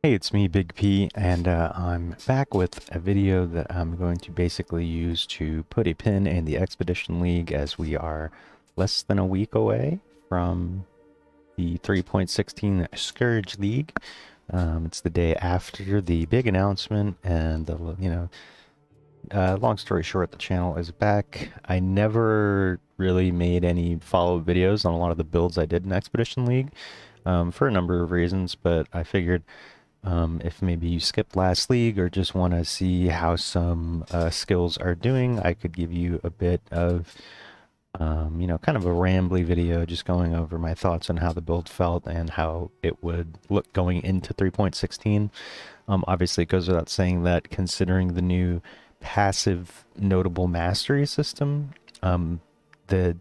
Hey, it's me, Big P, and I'm back with a video that I'm going to basically use to put a pin in the Expedition League as we are less than a week away from the 3.16 Scourge League. It's the day after the big announcement, and long story short, the channel is back. I never really made any follow-up videos on a lot of the builds I did in Expedition League for a number of reasons, but I figured if maybe you skipped last league or just want to see how some skills are doing, I could give you a bit of, kind of a rambly video just going over my thoughts on how the build felt and how it would look going into 3.16. Obviously, it goes without saying that considering the new passive notable mastery system, the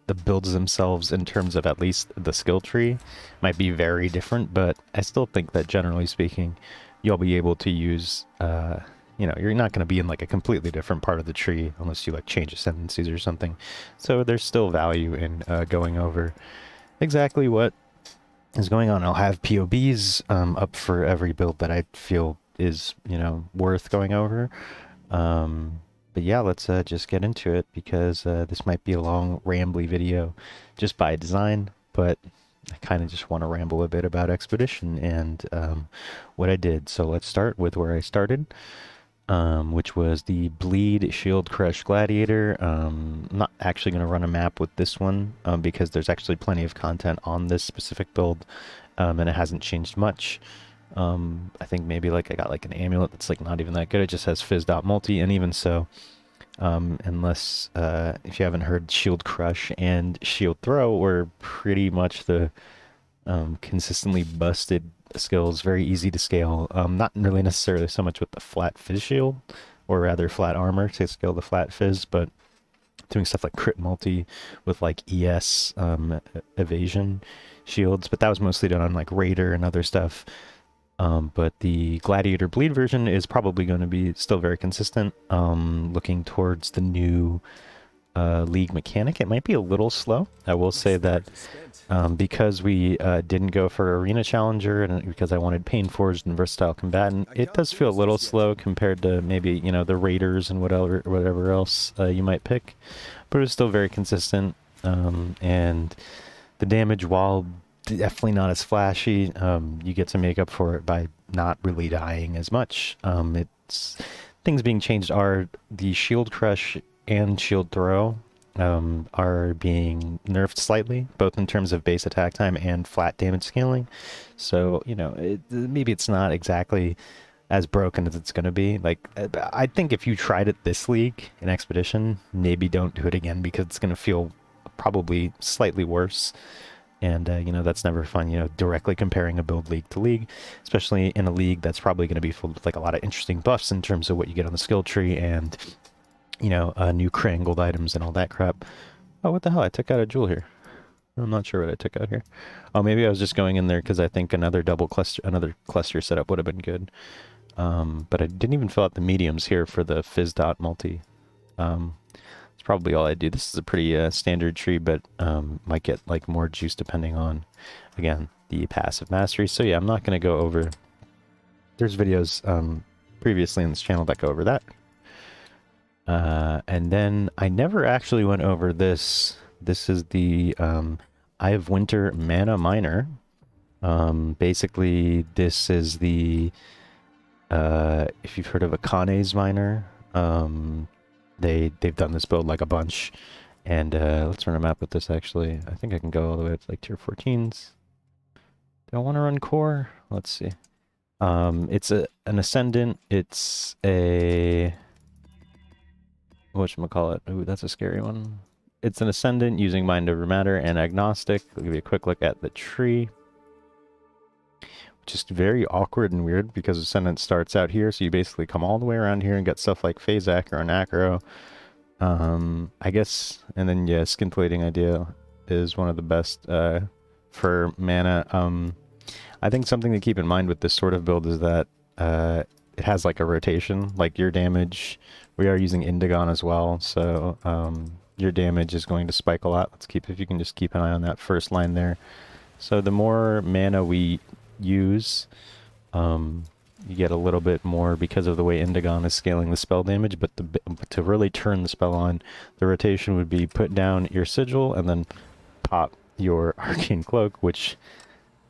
the builds themselves in terms of at least the skill tree might be very different, but I still think that generally speaking, you'll be able to use, you're not going to be in like a completely different part of the tree unless you like change ascendancies or something. So there's still value in going over exactly what is going on. I'll have PoBs up for every build that I feel is, worth going over. But yeah, let's just get into it because this might be a long, rambly video just by design, but I kind of just want to ramble a bit about Expedition and what I did. So let's start with where I started, which was the Bleed Shield Crush Gladiator. I'm not actually going to run a map with this one because there's actually plenty of content on this specific build, and it hasn't changed much. I think maybe like I got like an amulet that's like not even that good. It just has fizz.multi, and even so, unless if you haven't heard, Shield Crush and Shield Throw were pretty much the consistently busted skills, very easy to scale. Not really necessarily so much with the flat fizz shield, or rather flat armor to scale the flat fizz, but doing stuff like crit multi with like ES evasion shields. But that was mostly done on like Raider and other stuff. But the Gladiator Bleed version is probably going to be still very consistent. Looking towards the new league mechanic, it might be a little slow. I will say that because we didn't go for Arena Challenger and because I wanted Pain Forged and Versatile Combatant, it does feel a little slow compared to maybe, the Raiders and whatever else you might pick. But it's still very consistent. And the damage, while definitely not as flashy, you get to make up for it by not really dying as much. It's things being changed are the Shield Crush and Shield Throw are being nerfed slightly, both in terms of base attack time and flat damage scaling. So, maybe it's not exactly as broken as it's going to be. Like, I think if you tried it this league in Expedition, maybe don't do it again because it's going to feel probably slightly worse. And, that's never fun, directly comparing a build league to league, especially in a league that's probably going to be full of like a lot of interesting buffs in terms of what you get on the skill tree and, new crit angled items and all that crap. Oh, what the hell? I took out a jewel here. I'm not sure what I took out here. Oh, maybe I was just going in there because I think another cluster setup would have been good. But I didn't even fill out the mediums here for the fizz dot multi. It's probably all I do. This is a pretty standard tree, but might get like more juice depending on, again, the passive mastery. So yeah, I'm not going to go over. There's videos previously on this channel that go over that. And then I never actually went over this. This is the Eye of Winter Mana Miner. Basically, this is the if you've heard of Akane's miner, they've done this build like a bunch, and let's run a map with this. Actually, I think I can go all the way up to like tier 14s. Do I want to run core? Let's see. It's an ascendant. It's a whatchamacallit. Ooh, that's a scary one. It's an ascendant using mind over matter and agnostic. I'll give you a quick look at the tree. Just very awkward and weird because Ascendant starts out here, so you basically come all the way around here and get stuff like Phase Acro and Acro. I guess, and then yeah, Scintillating Idea is one of the best for mana. I think something to keep in mind with this sort of build is that it has like a rotation, like your damage. We are using Indigon as well, so your damage is going to spike a lot. If you can just keep an eye on that first line there. So the more mana we use, You get a little bit more because of the way Indigon is scaling the spell damage, but to really turn the spell on, the rotation would be put down your sigil and then pop your arcane cloak, which,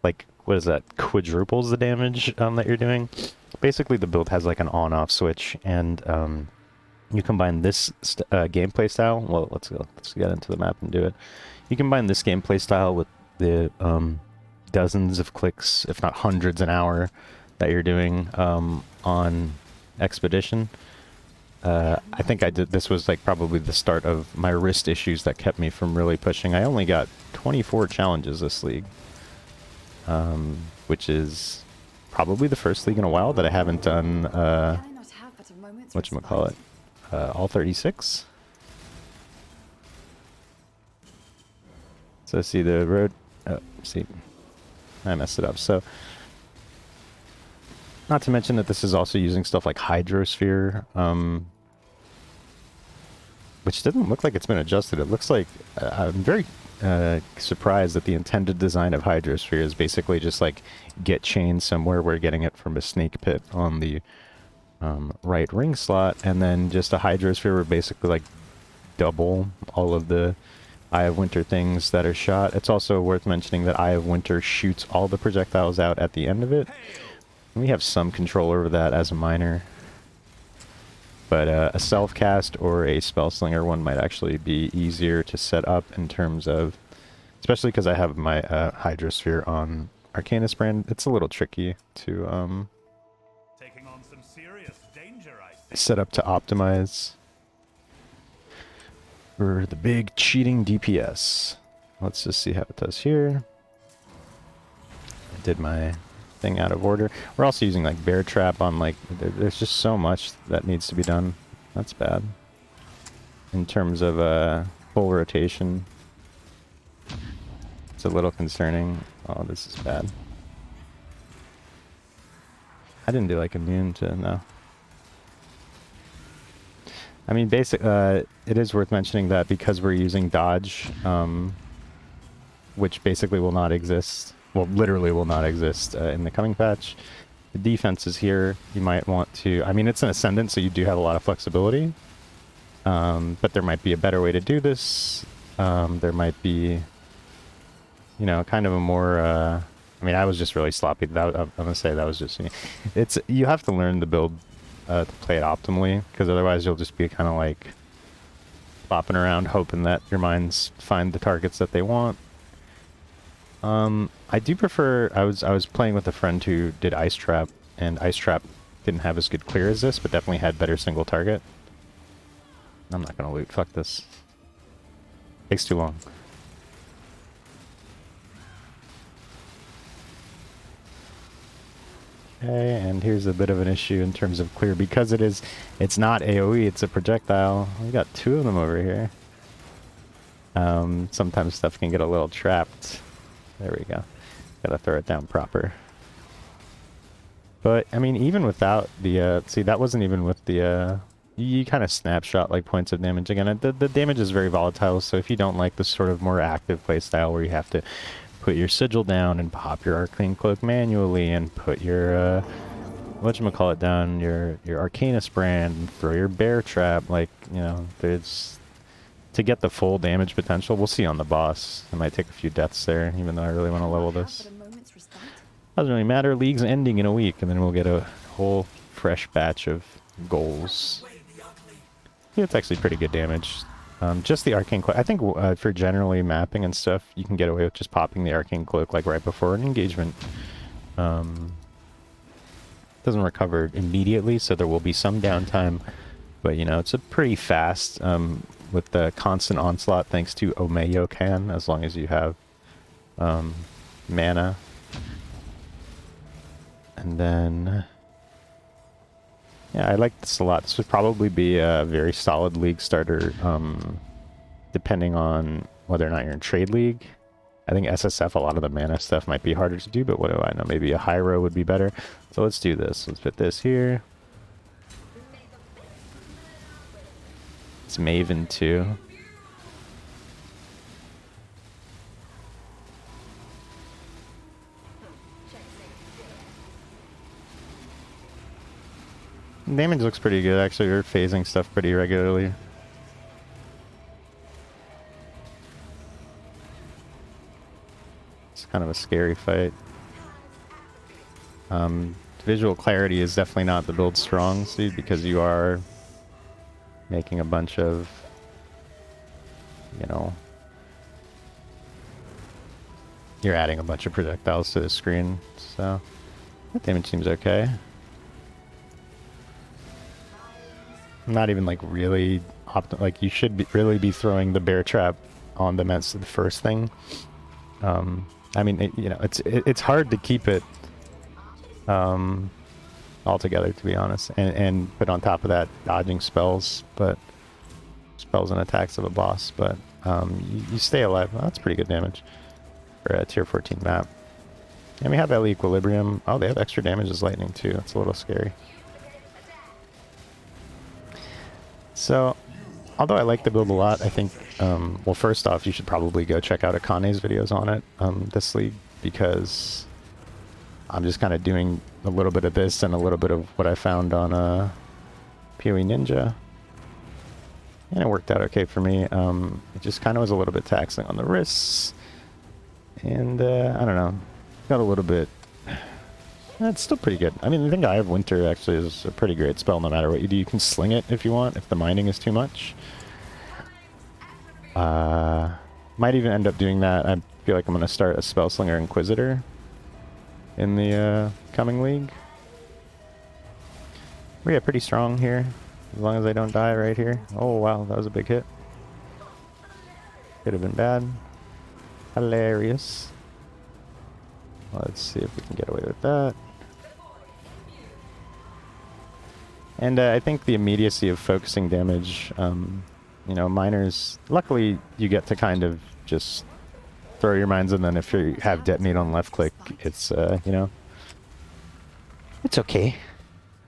like, what is that, quadruples the damage that you're doing. Basically, the build has like an on-off switch, and you combine this gameplay style. Well, let's get into the map and do it. You combine this gameplay style with the dozens of clicks, if not hundreds an hour, that you're doing on Expedition. I think this was like probably the start of my wrist issues that kept me from really pushing. I only got 24 challenges this league, which is probably the first league in a while that I haven't done, whatchamacallit, all 36. So see the road, see, I messed it up. So, not to mention that this is also using stuff like Hydrosphere, which doesn't look like it's been adjusted. It looks like, I'm very surprised that the intended design of Hydrosphere is basically just like get chained somewhere. We're getting it from a snake pit on the right ring slot, and then just a Hydrosphere would basically like double all of the Eye of Winter things that are shot. It's also worth mentioning that Eye of Winter shoots all the projectiles out at the end of it. We have some control over that as a miner. But a self-cast or a spellslinger one might actually be easier to set up in terms of, especially because I have my Hydrosphere on Arcanus brand. It's a little tricky to taking on some serious danger, I see. Set up to optimize for the big cheating DPS. Let's just see how it does here. I did my thing out of order. We're also using like Bear Trap on like, there's just so much that needs to be done. That's bad. In terms of full rotation, it's a little concerning. Oh, this is bad. I didn't do like immune to, no. I mean, it is worth mentioning that because we're using dodge, which basically will not exist, well, literally will not exist in the coming patch. The defense is here. You might want to, I mean, it's an Ascendant, so you do have a lot of flexibility. But there might be a better way to do this. There might be, you know, kind of a more, I mean, I was just really sloppy. I'm going to say that was just me. You have to learn the build to play it optimally, because otherwise you'll just be kind of like flopping around hoping that your mines find the targets that they want. I do prefer, I was playing with a friend who did Ice Trap, and Ice Trap didn't have as good clear as this, but definitely had better single target. I'm not gonna loot, fuck this. Takes too long. Okay, and here's a bit of an issue in terms of clear, because it's not AoE, it's a projectile. We got two of them over here. Sometimes stuff can get a little trapped. There we go. Gotta throw it down proper. But, I mean, even without the, see, that wasn't even with the, you kind of snapshot, like, points of damage. Again, the damage is very volatile, so if you don't like the sort of more active playstyle where you have to put your sigil down and pop your arcane cloak manually and put your, whatchamacallit down, your Arcanus brand, and throw your Bear Trap, like, you know, there's... To get the full damage potential, we'll see on the boss. It might take a few deaths there, even though I really want to level this. Doesn't really matter, league's ending in a week, and then we'll get a whole fresh batch of goals. Yeah, it's actually pretty good damage. Just the Arcane Cloak. I think for generally mapping and stuff, you can get away with just popping the Arcane Cloak like right before an engagement. Doesn't recover immediately, so there will be some downtime. But, you know, it's a pretty fast, with the constant onslaught thanks to Omeyo Can, as long as you have mana. And then... Yeah, I like this a lot. This would probably be a very solid league starter, depending on whether or not you're in Trade League. I think SSF, a lot of the mana stuff might be harder to do, but what do I know? Maybe a Hyro would be better. So let's do this. Let's put this here. It's Maven too. Damage looks pretty good, actually. We're phasing stuff pretty regularly. It's kind of a scary fight. Visual clarity is definitely not the build strong suit because you are making a bunch of, you know, you're adding a bunch of projectiles to the screen, so that damage seems okay. Not even like really like you should really be throwing the bear trap on them as the first thing. I mean, you know, it's hard to keep it all together, to be honest, and put on top of that dodging spells, but spells and attacks of a boss, but you stay alive. Well, that's pretty good damage for a tier 14 map. And we have LE Equilibrium. Oh, they have extra damage as lightning too. That's a little scary. So, although I like the build a lot, I think, well, first off, you should probably go check out Akane's videos on it, this league, because I'm just kind of doing a little bit of this and a little bit of what I found on PoE Ninja. And it worked out okay for me. It just kind of was a little bit taxing on the wrists. And, I don't know, got a little bit... It's still pretty good. I mean, I think Eye of Winter actually is a pretty great spell no matter what you do. You can sling it if you want, if the mining is too much. Might even end up doing that. I feel like I'm going to start a Spellslinger Inquisitor in the coming league. We are pretty strong here, as long as I don't die right here. Oh wow, that was a big hit. Could have been bad. Hilarious. Let's see if we can get away with that. And I think the immediacy of focusing damage, you know, miners, luckily you get to kind of just throw your mines, and then if you have detonate on left click, it's, you know, it's okay.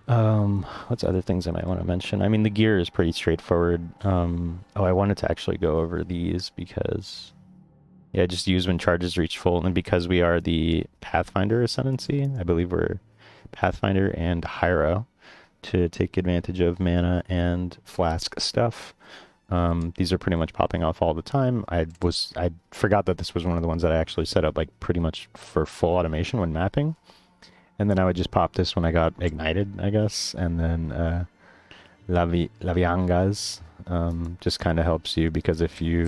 What's other things I might want to mention? I mean, the gear is pretty straightforward. Oh, I wanted to actually go over these because, yeah, just use when charges reach full, and because we are the Pathfinder Ascendancy, I believe we're Pathfinder and Hyro, to take advantage of mana and flask stuff. These are pretty much popping off all the time. I forgot that this was one of the ones that I actually set up like pretty much for full automation when mapping. And then I would just pop this when I got ignited, I guess. And then Laviangas just kind of helps you because if your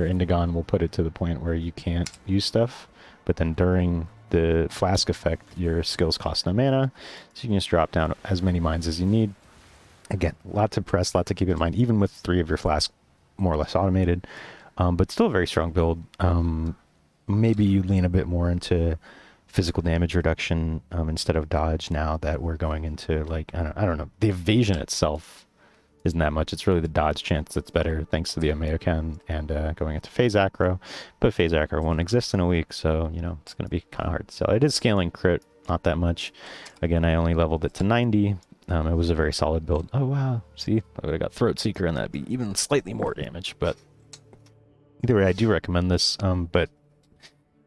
Indigon will put it to the point where you can't use stuff, but then during the flask effect, your skills cost no mana, so you can just drop down as many mines as you need. Again, lot to press, lot to keep in mind, even with 3 of your flasks more or less automated, but still a very strong build. Maybe you lean a bit more into physical damage reduction instead of dodge now that we're going into, like, I don't know, the evasion itself isn't that much. It's really the dodge chance that's better thanks to the Ameokan and going into phase acro. But phase acro won't exist in a week, so, you know, it's going to be kind of hard to sell. It is scaling crit, not that much. Again, I only leveled it to 90. It was a very solid build. Oh, wow. See, I got Throat Seeker, and that'd be even slightly more damage. But either way, I do recommend this. But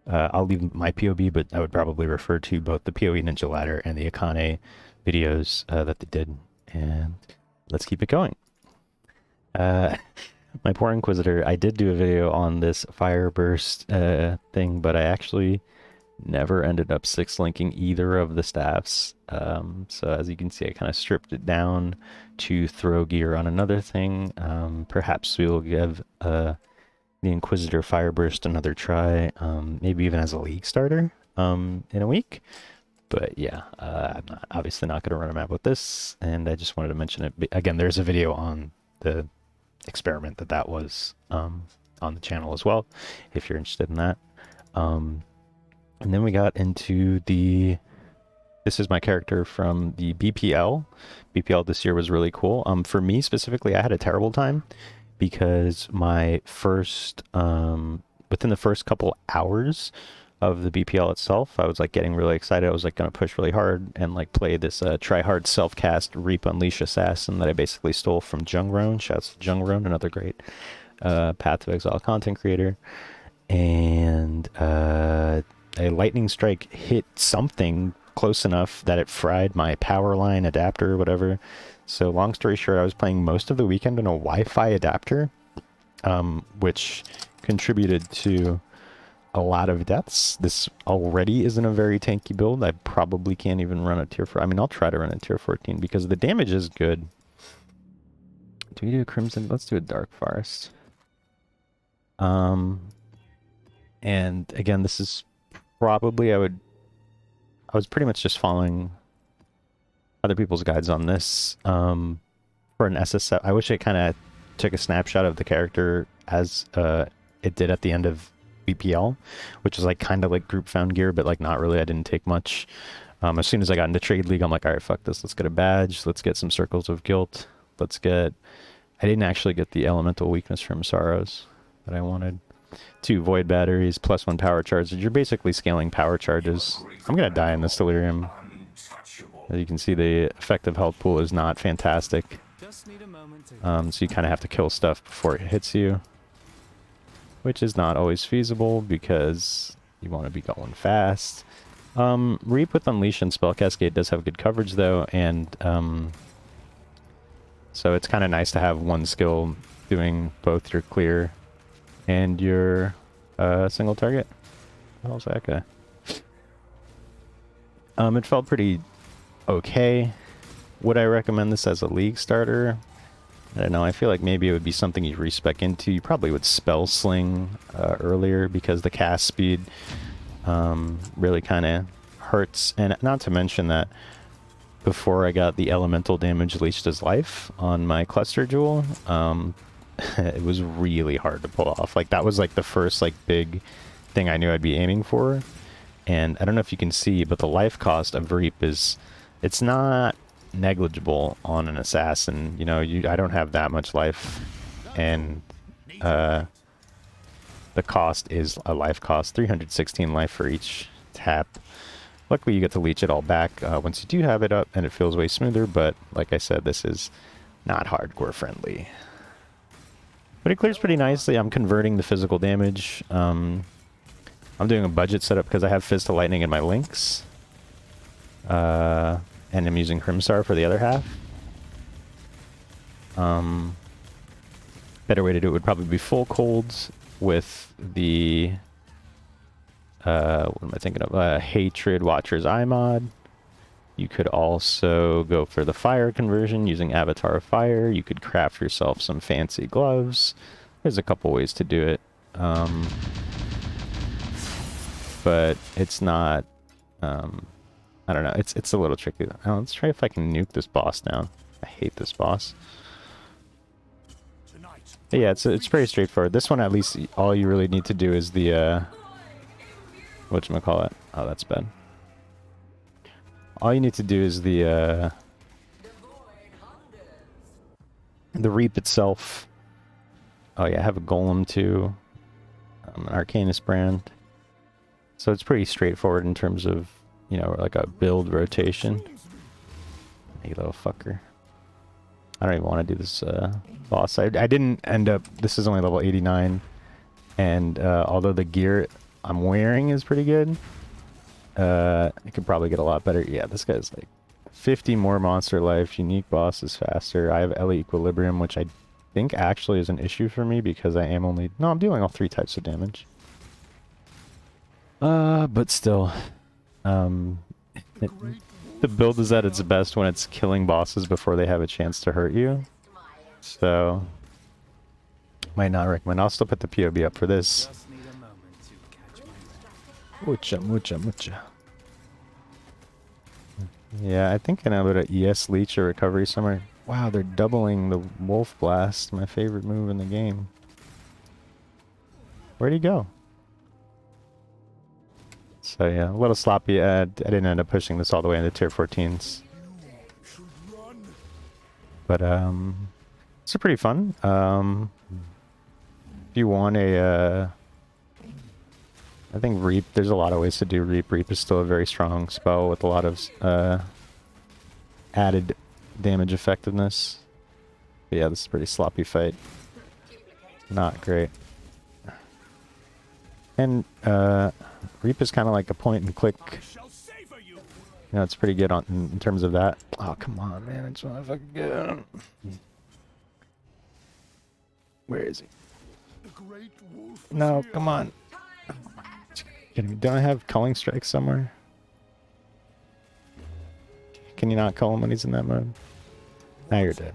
I'll leave my POB, but I would probably refer to both the PoE Ninja Ladder and the Akane videos that they did. And let's keep it going. My poor Inquisitor, I did do a video on this fire burst thing, but I actually never ended up 6-linking either of the staffs. So as you can see, I kind of stripped it down to throw gear on another thing. Perhaps we will give the Inquisitor Fire Burst another try, maybe even as a league starter in a week. But yeah, I'm obviously not going to run a map with this, and I just wanted to mention it. Again, there's a video on the experiment that was on the channel as well, if you're interested in that. And then we got into this is my character from the BPL. BPL this year was really cool. For me specifically, I had a terrible time because my first, within the first couple hours of the BPL itself, I was like getting really excited. I was like going to push really hard and like play this try hard self-cast Reap Unleash Assassin that I basically stole from jungroan. Shouts to jungroan, another great Path of Exile content creator. And a lightning strike hit something close enough that it fried my power line adapter or whatever. So long story short, I was playing most of the weekend on a Wi-Fi adapter, which contributed to a lot of deaths. This already isn't a very tanky build. I probably can't even run a tier 4. I mean, I'll try to run a tier 14 because the damage is good. Do we do a Crimson? Let's do a Dark Forest. And again, this is probably, I was pretty much just following other people's guides on this. For an SS7, I wish it kind of took a snapshot of the character as it did at the end of BPL, which is like kind of like group found gear, but like not really. I didn't take much. As soon as I got into Trade League, I'm like, all right, fuck this. Let's get a badge. Let's get some Circles of Guilt. Let's get... I didn't actually get the Elemental Weakness from Sorrows that I wanted. 2 Void Batteries, +1 Power Charge. You're basically scaling power charges. I'm going to die in this Delirium. As you can see, the effective health pool is not fantastic. So you kind of have to kill stuff before it hits you, which is not always feasible because you want to be going fast. Reap with Unleash and Spell Cascade does have good coverage though, and so it's kind of nice to have one skill doing both your clear and your single target. What else that guy? It felt pretty okay. Would I recommend this as a league starter? I don't know. I feel like maybe it would be something you respec into. You probably would Spell Sling earlier because the cast speed really kind of hurts. And not to mention that before I got the elemental damage leached as life on my cluster jewel, it was really hard to pull off. Like that was like the first like big thing I knew I'd be aiming for. And I don't know if you can see, but the life cost of Reap is, it's not negligible on an assassin. You know, I don't have that much life, and the cost is a life cost, 316 life for each tap. Luckily you get to leech it all back once you do have it up, and it feels way smoother, but like I said, this is not hardcore friendly. But it clears pretty nicely. I'm converting the physical damage. I'm doing a budget setup because I have Fizz to Lightning in my links. And I'm using Crimstar for the other half. Better way to do it would probably be full colds with the what am I thinking of? Hatred Watcher's Eye mod. You could also go for the fire conversion using Avatar of Fire. You could craft yourself some fancy gloves. There's a couple ways to do it. But it's not I don't know. It's a little tricky. Oh, let's try if I can nuke this boss down. I hate this boss. But yeah, it's pretty straightforward. This one, at least, all you really need to do is the whatchamacallit. Oh, that's bad. All you need to do is the Reap itself. Oh yeah, I have a Golem too. An Arcanist brand. So it's pretty straightforward in terms of, you know, like a build rotation. You little fucker. I don't even want to do this boss. I didn't end up... This is only level 89. And although the gear I'm wearing is pretty good, I could probably get a lot better. Yeah, this guy's like 50 more monster life. Unique boss is faster. I have Ellie Equilibrium, which I think actually is an issue for me because I am only... No, I'm dealing all 3 types of damage. But still... the build is at its best when it's killing bosses before they have a chance to hurt you. So, might not recommend. I'll still put the PoB up for this. Mucha. Yeah, I think I know about an ES Leech or Recovery somewhere. Wow, they're doubling the Wolf Blast, my favorite move in the game. Where'd he go? So yeah, a little sloppy. I didn't end up pushing this all the way into tier 14s. But it's pretty fun. If you want a I think Reap, there's a lot of ways to do Reap. Reap is still a very strong spell with a lot of added damage effectiveness. But yeah, this is a pretty sloppy fight. Not great. And Reap is kind of like a point and click know, it's pretty good on in terms of that. Oh, come on, man. I just want to fucking get him. Where is he? No, come on. Don't I have culling strike somewhere? Can you not call him when he's in that mode? Now you're dead.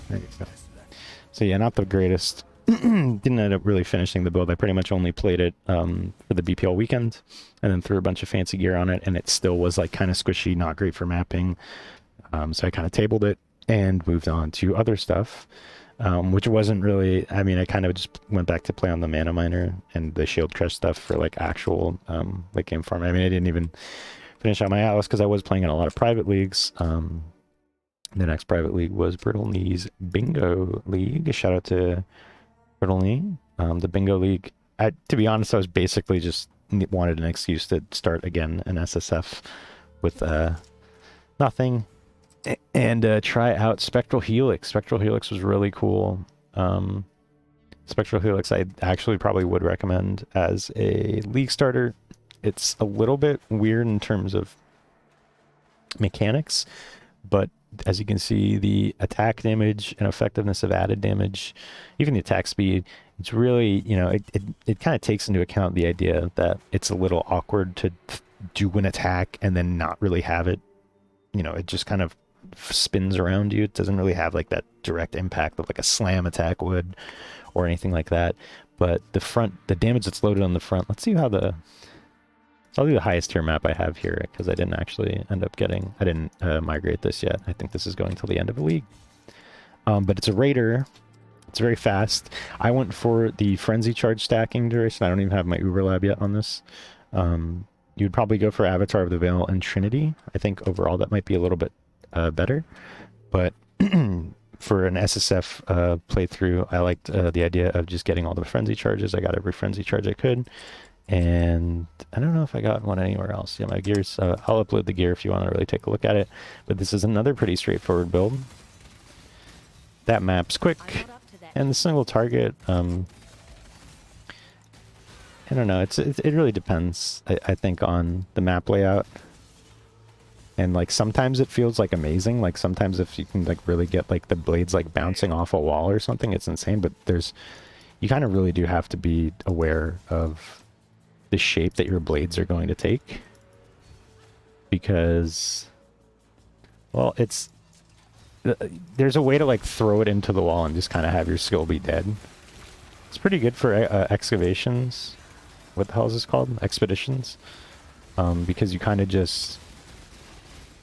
There you go. So yeah, not the greatest. Didn't end up really finishing the build. I pretty much only played it for the BPL weekend, and then threw a bunch of fancy gear on it, and it still was like kind of squishy, not great for mapping. So I kind of tabled it and moved on to other stuff, which wasn't really. I mean, I kind of just went back to play on the mana miner and the shield crush stuff for like actual late game farm. I mean, I didn't even finish out my Atlas because I was playing in a lot of private leagues. The next private league was Brittle Knee's Bingo League. Shout out to Brittle Knee. The Bingo League, to be honest, I was basically just wanted an excuse to start again an SSF with nothing and try out Spectral Helix. Spectral Helix was really cool. Spectral Helix I actually probably would recommend as a league starter. It's a little bit weird in terms of mechanics, but as you can see, the attack damage and effectiveness of added damage, even the attack speed, it's really, you know, it kind of takes into account the idea that it's a little awkward to do an attack and then not really have it, you know, it just kind of spins around you. It doesn't really have like that direct impact that like a slam attack would or anything like that. But the damage that's loaded on the front, let's see how I'll do the highest tier map I have here because I didn't actually end up getting, I didn't migrate this yet. I think this is going till the end of the league. But it's a raider. It's very fast. I went for the frenzy charge stacking duration. I don't even have my Uber lab yet on this. You'd probably go for Avatar of the Veil and Trinity. I think overall that might be a little bit better. But for an SSF playthrough, I liked the idea of just getting all the frenzy charges. I got every frenzy charge I could. And I don't know if I got one anywhere else. Yeah, my gears, I'll upload the gear if you want to really take a look at it. But this is another pretty straightforward build. That map's quick, and the single target, I don't know, it really depends, I think, on the map layout. And like sometimes it feels like amazing, like sometimes if you can like really get like the blades like bouncing off a wall or something, it's insane. But you kind of really do have to be aware of the shape that your blades are going to take, because, well, there's a way to like throw it into the wall and just kind of have your skill be dead. It's pretty good for excavations. What the hell is this called? Expeditions. Because you kind of just,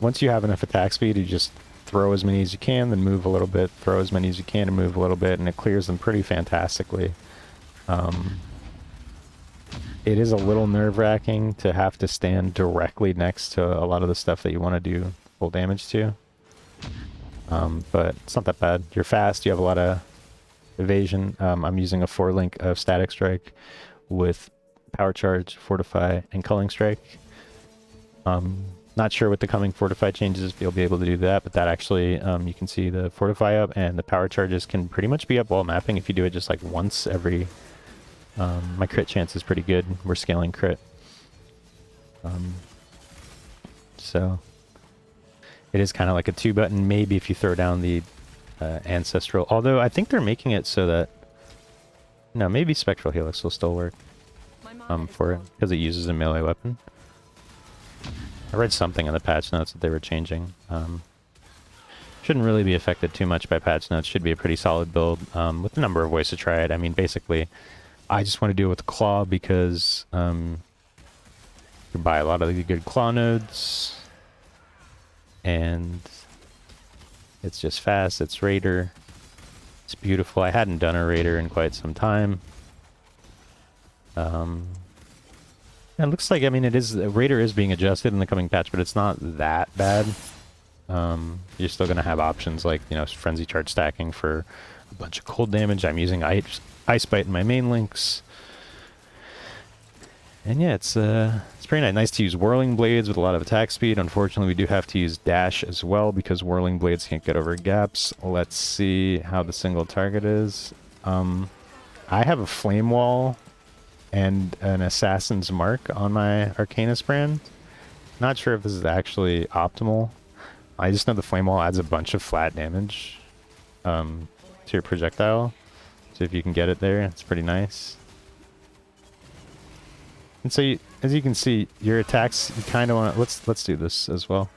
once you have enough attack speed, you just throw as many as you can, then move a little bit, throw as many as you can and move a little bit, and it clears them pretty fantastically. It is a little nerve-wracking to have to stand directly next to a lot of the stuff that you want to do full damage to. But it's not that bad. You're fast, you have a lot of evasion. I'm using a 4-link of Static Strike with Power Charge, Fortify, and Culling Strike. Not sure with the coming Fortify changes if you'll be able to do that, but that actually, you can see the Fortify up and the Power Charges can pretty much be up while mapping if you do it just like once every... my crit chance is pretty good. We're scaling crit. So it is kind of like a 2-button, maybe if you throw down the Ancestral. Although I think they're making it so that... No, maybe Spectral Helix will still work for it, because it uses a melee weapon. I read something in the patch notes that they were changing. Shouldn't really be affected too much by patch notes. Should be a pretty solid build with a number of ways to try it. I mean, basically, I just want to do it with the claw because you buy a lot of the good claw nodes, and it's just fast. It's raider. It's beautiful. I hadn't done a raider in quite some time. It looks like, I mean, raider is being adjusted in the coming patch, but it's not that bad. You're still going to have options like, you know, frenzy charge stacking for a bunch of cold damage. I'm using Ice Bite in my main links. And yeah, it's pretty nice. Nice to use Whirling Blades with a lot of attack speed. Unfortunately, we do have to use Dash as well because Whirling Blades can't get over gaps. Let's see how the single target is. I have a Flame Wall and an Assassin's Mark on my Arcanus brand. Not sure if this is actually optimal. I just know the Flame Wall adds a bunch of flat damage to your projectile. So if you can get it there, it's pretty nice. And so, as you can see, your attacks, you kind of want to... Let's do this as well.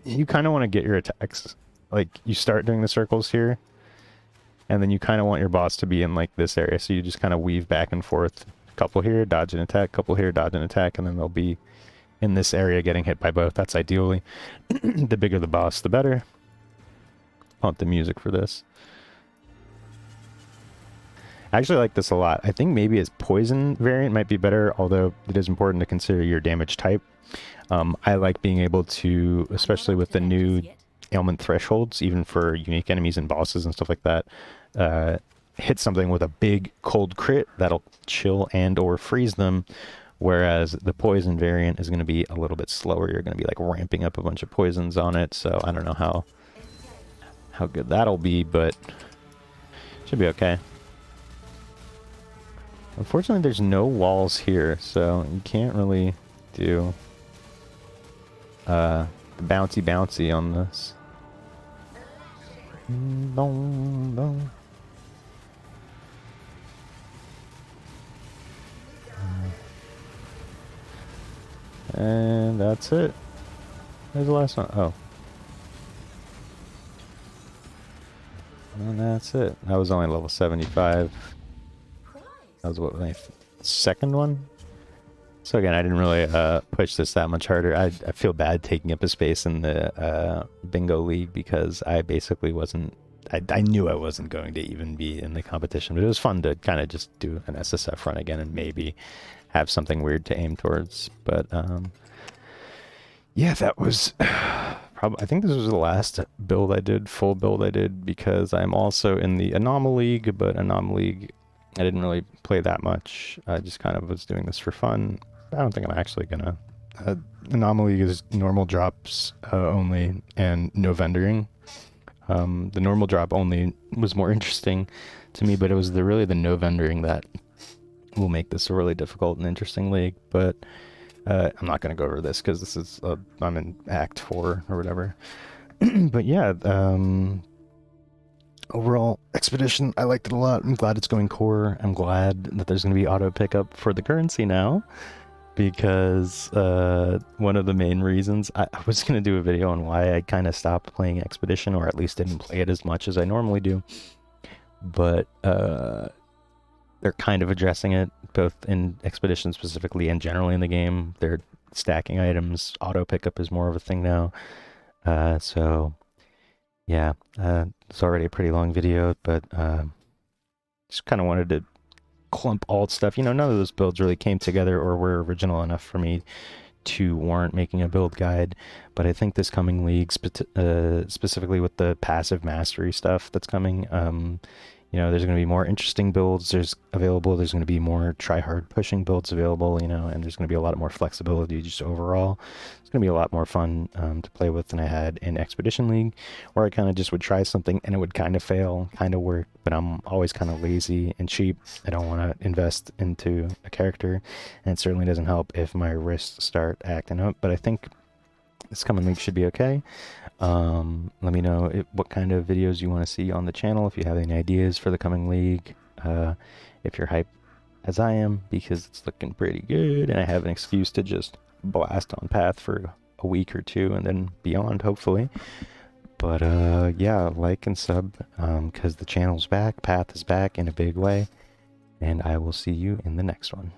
You kind of want to get your attacks... Like, you start doing the circles here, and then you kind of want your boss to be in, like, this area. So you just kind of weave back and forth. A couple here, dodge and attack. Couple here, dodge and attack. And then they'll be in this area getting hit by both. That's ideally. The bigger the boss, the better. Pump the music for this. I actually like this a lot. I think maybe its poison variant might be better, although it is important to consider your damage type. I like being able to, especially with the new ailment thresholds, even for unique enemies and bosses and stuff like that, hit something with a big cold crit that'll chill and or freeze them, whereas the poison variant is going to be a little bit slower. You're going to be like ramping up a bunch of poisons on it, so I don't know how good that'll be, but should be okay. Unfortunately, there's no walls here, so you can't really do the bouncy on this. And that's it. There's the last one. Oh. And that's it. That was only level 75. That was what, my second one? So again, I didn't really push this that much harder. I feel bad taking up a space in the bingo league because I basically wasn't... I knew I wasn't going to even be in the competition, but it was fun to kind of just do an SSF run again and maybe have something weird to aim towards. But yeah, that was... I think this was the last build I did, full build I did, because I'm also in the Anomalige, but Anomalige I didn't really play that much. I just kind of was doing this for fun. I don't think I'm actually gonna... Anomalige is normal drops only and no vendoring. The normal drop only was more interesting to me, but it was really the no vendoring that will make this a really difficult and interesting league. But I'm not going to go over this because this is I'm in Act 4 or whatever. But yeah, overall expedition, I liked it a lot. I'm glad it's going core. I'm glad that there's going to be auto pickup for the currency now, because one of the main reasons I was going to do a video on why I kind of stopped playing expedition, or at least didn't play it as much as I normally do, but they're kind of addressing it both in expedition specifically and generally in the game. They're stacking items. Auto pickup is more of a thing now. So yeah, it's already a pretty long video, but just kind of wanted to clump alt stuff. You know, none of those builds really came together or were original enough for me to warrant making a build guide, but I think this coming league, specifically with the passive mastery stuff that's coming, you know, there's going to be more interesting builds there's going to be more try-hard pushing builds available, you know, and there's going to be a lot more flexibility just overall. It's going to be a lot more fun to play with than I had in Expedition League, where I kind of just would try something and it would kind of fail, kind of work, but I'm always kind of lazy and cheap. I don't want to invest into a character, and it certainly doesn't help if my wrists start acting up, but I think this coming league should be okay. Let me know what kind of videos you want to see on the channel, if you have any ideas for the coming league, if you're hyped as I am, because it's looking pretty good, and I have an excuse to just blast on Path for a week or two, and then beyond, hopefully. But yeah, like and sub, because the channel's back, Path is back in a big way, and I will see you in the next one.